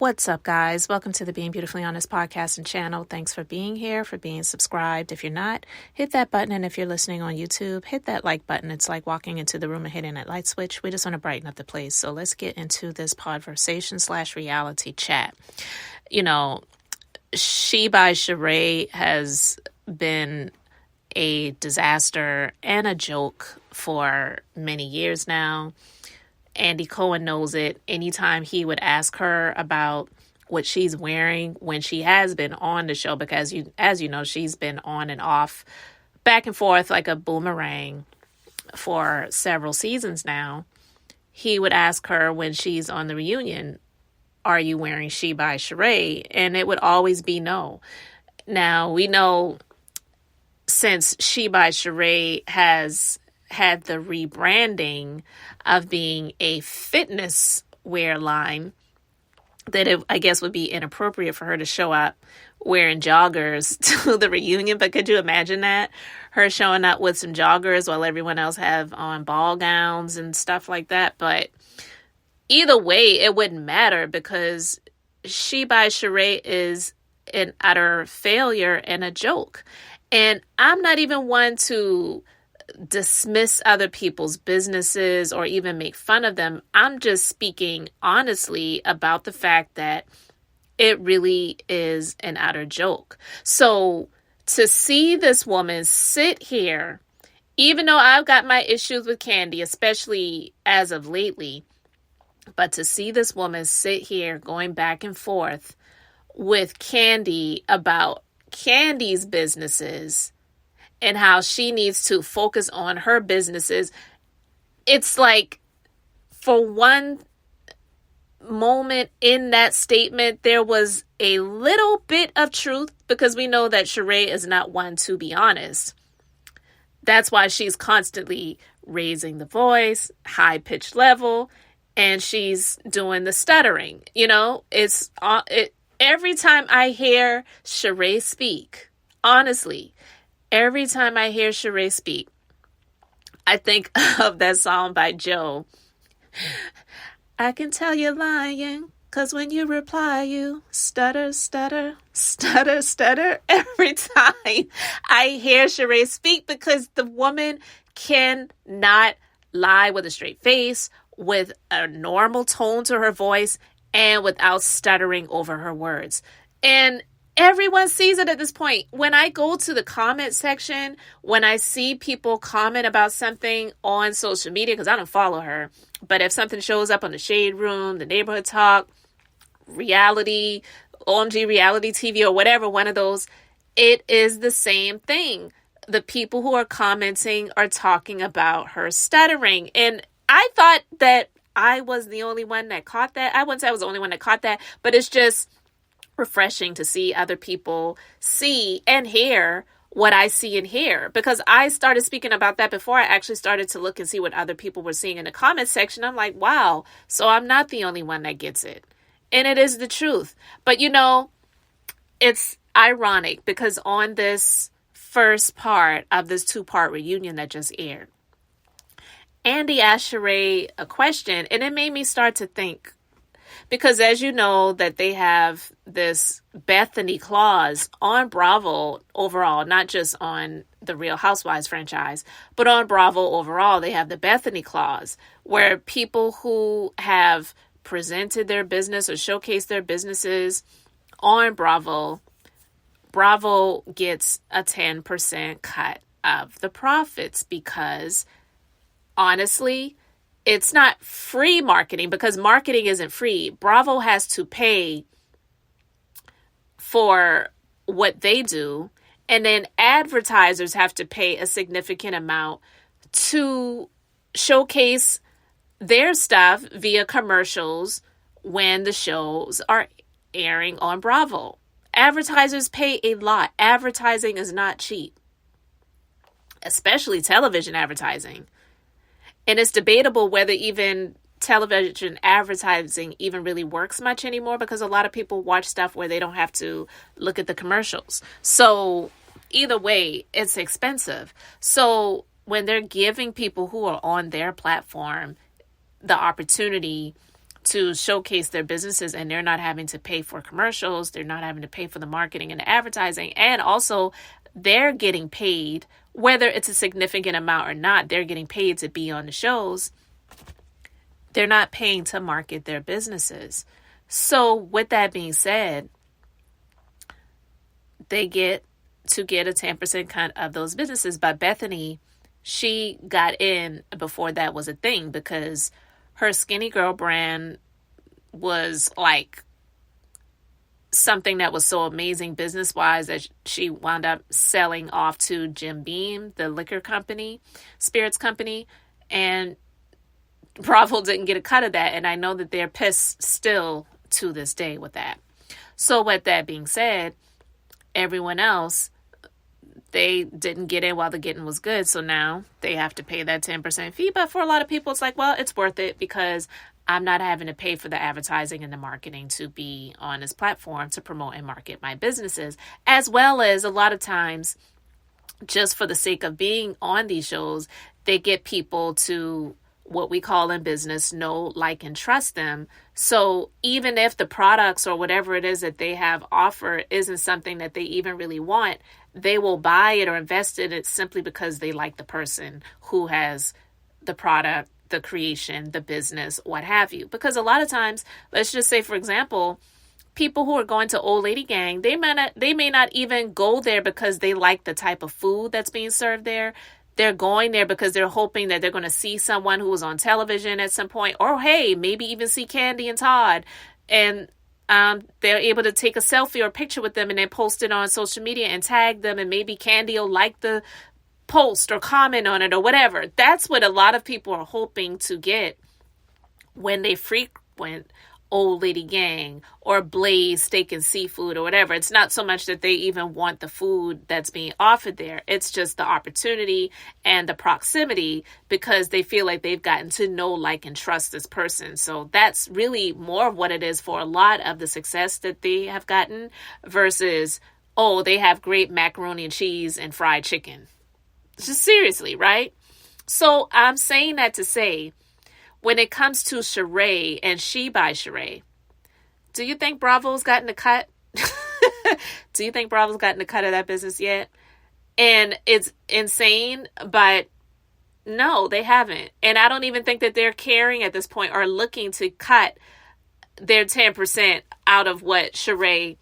What's up, guys? Welcome to the Being Beautifully Honest podcast and channel. Thanks for being here, for being subscribed. If you're not, hit that button. And if you're listening on YouTube, hit that like button. It's like walking into the room and hitting that light switch. We just want to brighten up the place. So let's get into this podversation/reality chat. You know, She by Sheree has been a disaster and a joke for many years now. Andy Cohen knows it. Anytime he would ask her about what she's wearing when she has been on the show, because as you know, she's been on and off, back and forth like a boomerang for several seasons now. He would ask her when she's on the reunion, are you wearing She by Sheree? And it would always be no. Now, we know since She by Sheree has had the rebranding of being a fitness wear line, that it, I guess, would be inappropriate for her to show up wearing joggers to the reunion. But could you imagine that? Her showing up with some joggers while everyone else have on ball gowns and stuff like that. But either way, it wouldn't matter because She by Sheree is an utter failure and a joke. And I'm not even one to dismiss other people's businesses or even make fun of them. I'm just speaking honestly about the fact that it really is an utter joke. So to see this woman sit here, even though I've got my issues with Candy, especially as of lately, but to see this woman sit here going back and forth with Candy about Candy's businesses and how she needs to focus on her businesses. It's like, for one moment in that statement, there was a little bit of truth, because we know that Sheree is not one to be honest. That's why she's constantly raising the voice, high-pitched level, and she's doing the stuttering. You know, every time I hear Sheree speak, honestly, every time I hear Sheree speak, I think of that song by Joe. I can tell you're lying, 'cause when you reply, you stutter, stutter, stutter, stutter. Every time I hear Sheree speak, because the woman cannot lie with a straight face, with a normal tone to her voice, and without stuttering over her words. And everyone sees it at this point. When I go to the comment section, when I see people comment about something on social media, because I don't follow her, but if something shows up on the Shade Room, the Neighborhood Talk, reality, OMG reality TV, or whatever, one of those, it is the same thing. The people who are commenting are talking about her stuttering. And I thought that I was the only one that caught that. I wouldn't say I was the only one that caught that, but it's just refreshing to see other people see and hear what I see and hear, because I started speaking about that before I actually started to look and see what other people were seeing in the comment section. I'm like, wow, so I'm not the only one that gets it. And it is the truth. But you know, it's ironic because on this first part of this 2-part reunion that just aired, Andy asked Sheree a question, and it made me start to think. Because as you know, that they have this Bethenny Clause on Bravo overall, not just on the Real Housewives franchise, but on Bravo overall, they have the Bethenny Clause, where people who have presented their business or showcased their businesses on Bravo gets a 10% cut of the profits, because honestly, it's not free marketing, because marketing isn't free. Bravo has to pay for what they do. And then advertisers have to pay a significant amount to showcase their stuff via commercials when the shows are airing on Bravo. Advertisers pay a lot. Advertising is not cheap, especially television advertising. And it's debatable whether even television advertising even really works much anymore, because a lot of people watch stuff where they don't have to look at the commercials. So either way, it's expensive. So when they're giving people who are on their platform the opportunity to showcase their businesses, and they're not having to pay for commercials. They're not having to pay for the marketing and the advertising. And also they're getting paid, whether it's a significant amount or not, they're getting paid to be on the shows. They're not paying to market their businesses. So with that being said, they get to get a 10% cut of those businesses. But Bethenny, she got in before that was a thing, because her Skinny Girl brand was like something that was so amazing business-wise that she wound up selling off to Jim Beam, the liquor company, spirits company, and Bravo didn't get a cut of that. And I know that they're pissed still to this day with that. So with that being said, everyone else, they didn't get in while the getting was good. So now they have to pay that 10% fee. But for a lot of people, it's like, well, it's worth it because I'm not having to pay for the advertising and the marketing to be on this platform to promote and market my businesses, as well as a lot of times, just for the sake of being on these shows, they get people to, what we call in business, know, like, and trust them. So even if the products or whatever it is that they have offered isn't something that they even really want, they will buy it or invest in it simply because they like the person who has the product, the creation, the business, what have you. Because a lot of times, let's just say, for example, people who are going to Old Lady Gang, they may not even go there because they like the type of food that's being served there. They're going there because they're hoping that they're going to see someone who was on television at some point, or hey, maybe even see Candy and Todd, and they're able to take a selfie or picture with them and then post it on social media and tag them, and maybe Candy will like the post or comment on it or whatever. That's what a lot of people are hoping to get when they frequent Old Lady Gang or Blaze Steak and Seafood or whatever. It's not so much that they even want the food that's being offered there. It's just the opportunity and the proximity, because they feel like they've gotten to know, like, and trust this person. So that's really more of what it is for a lot of the success that they have gotten versus, oh, they have great macaroni and cheese and fried chicken. Just seriously, right? So I'm saying that to say, when it comes to Sheree and She by Sheree, do you think Bravo's gotten a cut? Do you think Bravo's gotten a cut of that business yet? And it's insane, but no, they haven't. And I don't even think that they're caring at this point or looking to cut their 10% out of what Sheree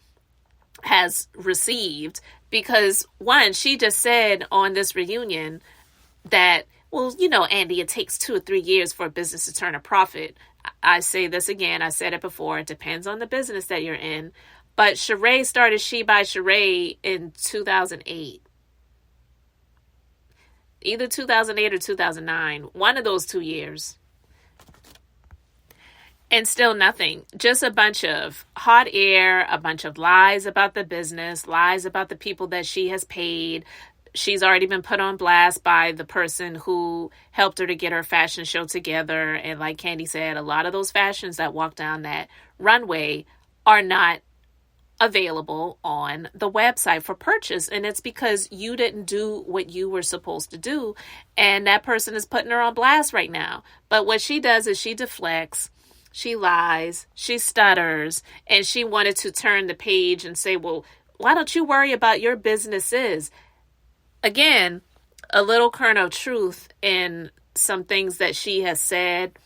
has received. Because one, she just said on this reunion that, well, you know, Andy, it takes 2 or 3 years for a business to turn a profit. I say this again. I said it before. It depends on the business that you're in. But Sheree started She by Sheree in 2008. Either 2008 or 2009. One of those 2 years. And still nothing. Just a bunch of hot air, a bunch of lies about the business, lies about the people that she has paid. She's already been put on blast by the person who helped her to get her fashion show together. And like Candy said, a lot of those fashions that walk down that runway are not available on the website for purchase. And it's because you didn't do what you were supposed to do. And that person is putting her on blast right now. But what she does is she deflects. She lies, she stutters, and she wanted to turn the page and say, well, why don't you worry about your businesses? Again, a little kernel of truth in some things that she has said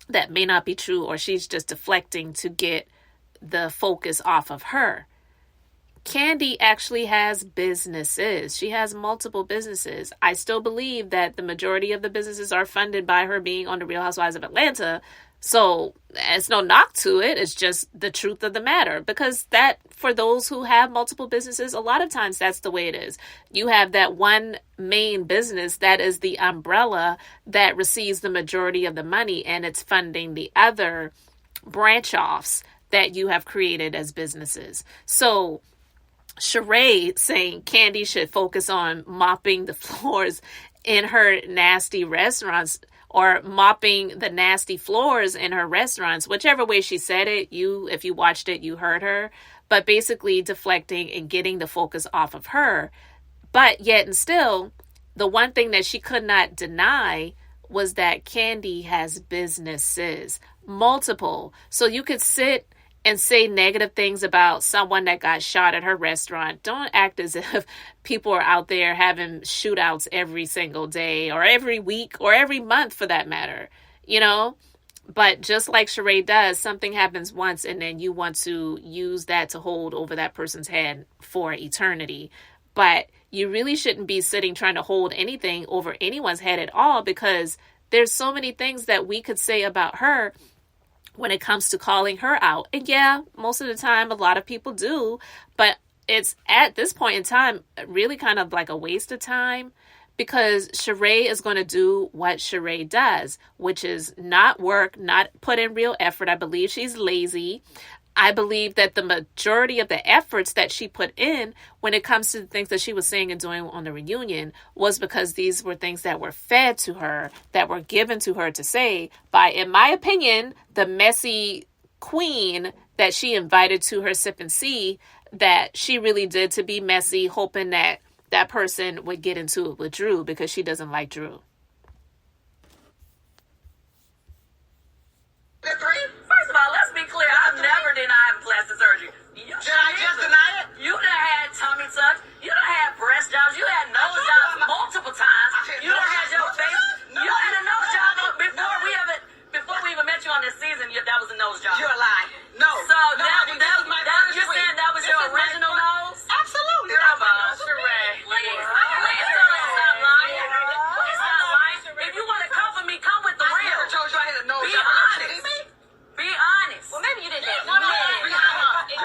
that may not be true, or she's just deflecting to get the focus off of her. Candy actually has businesses. She has multiple businesses. I still believe that the majority of the businesses are funded by her being on the Real Housewives of Atlanta. So it's no knock to it. It's just the truth of the matter, because that, for those who have multiple businesses, a lot of times that's the way it is. You have that one main business that is the umbrella that receives the majority of the money, and it's funding the other branch offs that you have created as businesses. So Sheree saying Candy should focus on mopping the floors in her nasty restaurants, or mopping the nasty floors in her restaurants, whichever way she said it, if you watched it, you heard her, but basically deflecting and getting the focus off of her. But yet and still, the one thing that she could not deny was that Kandi has businesses, multiple. So you could sit and say negative things about someone that got shot at her restaurant. Don't act as if people are out there having shootouts every single day or every week or every month for that matter, you know? But just like Sheree does, something happens once and then you want to use that to hold over that person's head for eternity. But you really shouldn't be sitting trying to hold anything over anyone's head at all, because there's so many things that we could say about her when it comes to calling her out. And yeah, most of the time, a lot of people do, but it's at this point in time, really kind of like a waste of time, because Sheree is going to do what Sheree does, which is not work, not put in real effort. I believe she's lazy. I believe that the majority of the efforts that she put in when it comes to the things that she was saying and doing on the reunion was because these were things that were fed to her, that were given to her to say by, in my opinion, the messy queen that she invited to her sip and see, that she really did to be messy, hoping that that person would get into it with Drew because she doesn't like Drew. First of all, let's be clear. I've never denied plastic surgery. Did I just deny it? You done had tummy tucks. You done had breast jobs. You had nose jobs multiple times. You done had your face. You had a nose job before we even met you on this season. That was a nose job. You're a lie. No. So you're saying that was your original nose? Absolutely. Sheree, please stop lying. Please stop lying. If you want to come for me, come with the real. I never told you I had a nose job. Be honest. Be honest. Well, maybe you didn't admit it. She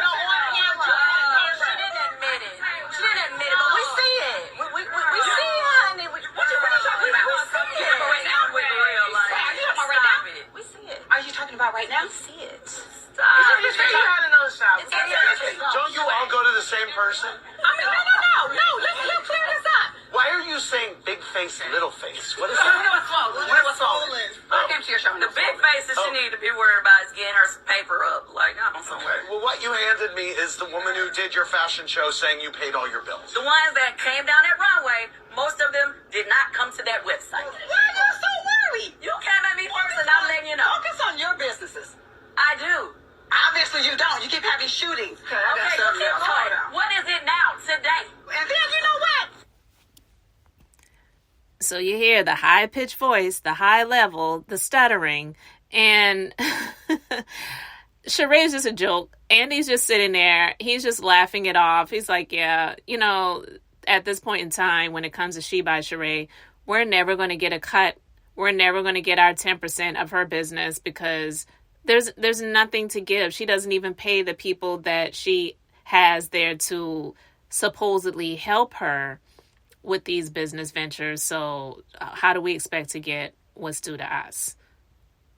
didn't admit it. She didn't admit it, but we see it. We see it, honey. What you really talking about? We see it. Right now, with the real life. Stop it. We see it. Are you talking about right now? We see it. Stop. You say you had a nose job. Don't you all go to the same person? I mean, no. Let's clear this up. Why are you saying big face, little face? What is that? What's swollen? The big face that she need to be worried about is getting her paper up. Like, I'm somewhere. Well, what you handed me is the woman who did your fashion show saying you paid all your bills. The ones that came down that runway, most of them did not come to that website. Why are you so worried? You came at me first and I'm letting you know. Focus on your businesses. I do. Obviously you don't. You keep having shootings. Okay, what is it now, today? And then you know what? So you hear the high-pitched voice, the high level, the stuttering, and Sheree's just a joke. Andy's just sitting there. He's just laughing it off. He's like, yeah, at this point in time, when it comes to She by Sheree, we're never going to get a cut. We're never going to get our 10% of her business because there's nothing to give. She doesn't even pay the people that she has there to supposedly help her with these business ventures. So how do we expect to get what's due to us?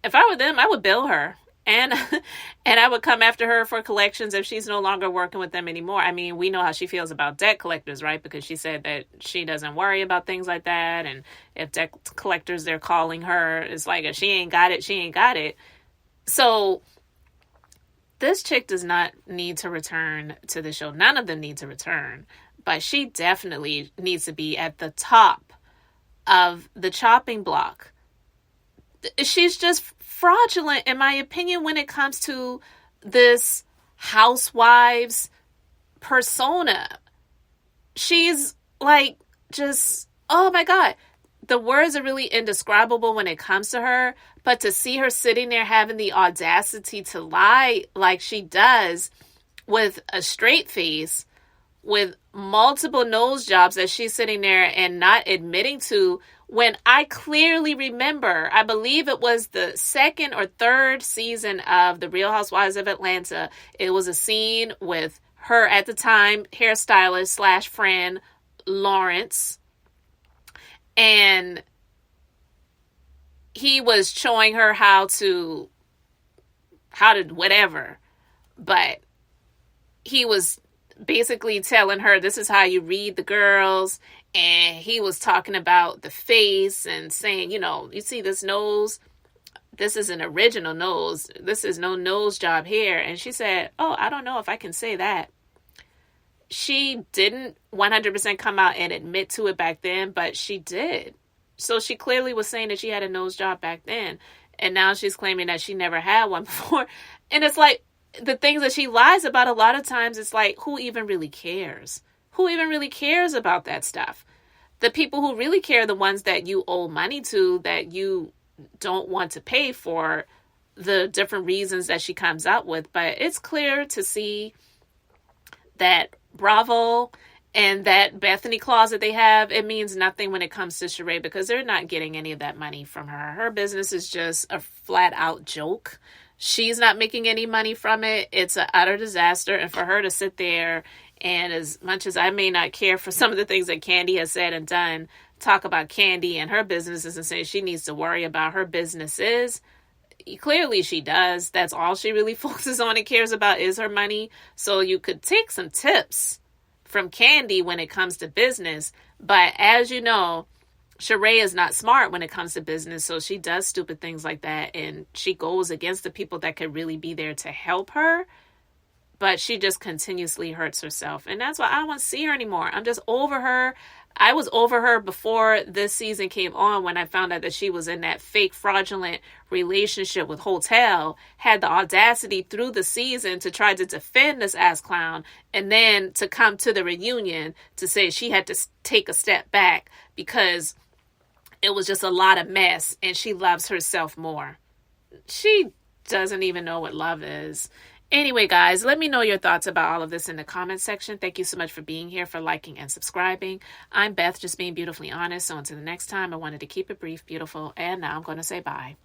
If I were them, I would bill her and I would come after her for collections if she's no longer working with them anymore. I mean, we know how she feels about debt collectors, right? Because she said that she doesn't worry about things like that. And if debt collectors, they're calling her, it's like, if she ain't got it, she ain't got it. So this chick does not need to return to the show. None of them need to return. But she definitely needs to be at the top of the chopping block. She's just fraudulent, in my opinion, when it comes to this housewives persona. She's like just, oh my God. The words are really indescribable when it comes to her. But to see her sitting there having the audacity to lie like she does with a straight face, with multiple nose jobs that she's sitting there and not admitting to, when I clearly remember, I believe it was the second or third season of The Real Housewives of Atlanta. It was a scene with her at the time hairstylist / friend Lawrence, and he was showing her how to whatever, but he was basically telling her, this is how you read the girls. And he was talking about the face and saying, you see this nose? This is an original nose. This is no nose job here. And she said, oh, I don't know if I can say that. She didn't 100% come out and admit to it back then, but she did. So she clearly was saying that she had a nose job back then. And now she's claiming that she never had one before. And it's like, the things that she lies about, a lot of times, it's like, who even really cares? Who even really cares about that stuff? The people who really care are the ones that you owe money to, that you don't want to pay for the different reasons that she comes up with. But it's clear to see that Bravo and that Bethenny Clause that they have, it means nothing when it comes to Sheree, because they're not getting any of that money from her. Her business is just a flat out joke. She's not making any money from it. It's an utter disaster. And for her to sit there, and as much as I may not care for some of the things that Candy has said and done, talk about Candy and her businesses and say she needs to worry about her businesses. Clearly she does. That's all she really focuses on and cares about is her money. So you could take some tips from Candy when it comes to business. But as you know, Sheree is not smart when it comes to business. So she does stupid things like that. And she goes against the people that could really be there to help her. But she just continuously hurts herself. And that's why I don't want to see her anymore. I'm just over her. I was over her before this season came on, when I found out that she was in that fake fraudulent relationship with Hotel, had the audacity through the season to try to defend this ass clown, and then to come to the reunion to say she had to take a step back because it was just a lot of mess and she loves herself more. She doesn't even know what love is. Anyway, guys, let me know your thoughts about all of this in the comment section. Thank you so much for being here, for liking and subscribing. I'm Beth, just being beautifully honest. So until the next time, I wanted to keep it brief, beautiful, and now I'm going to say bye.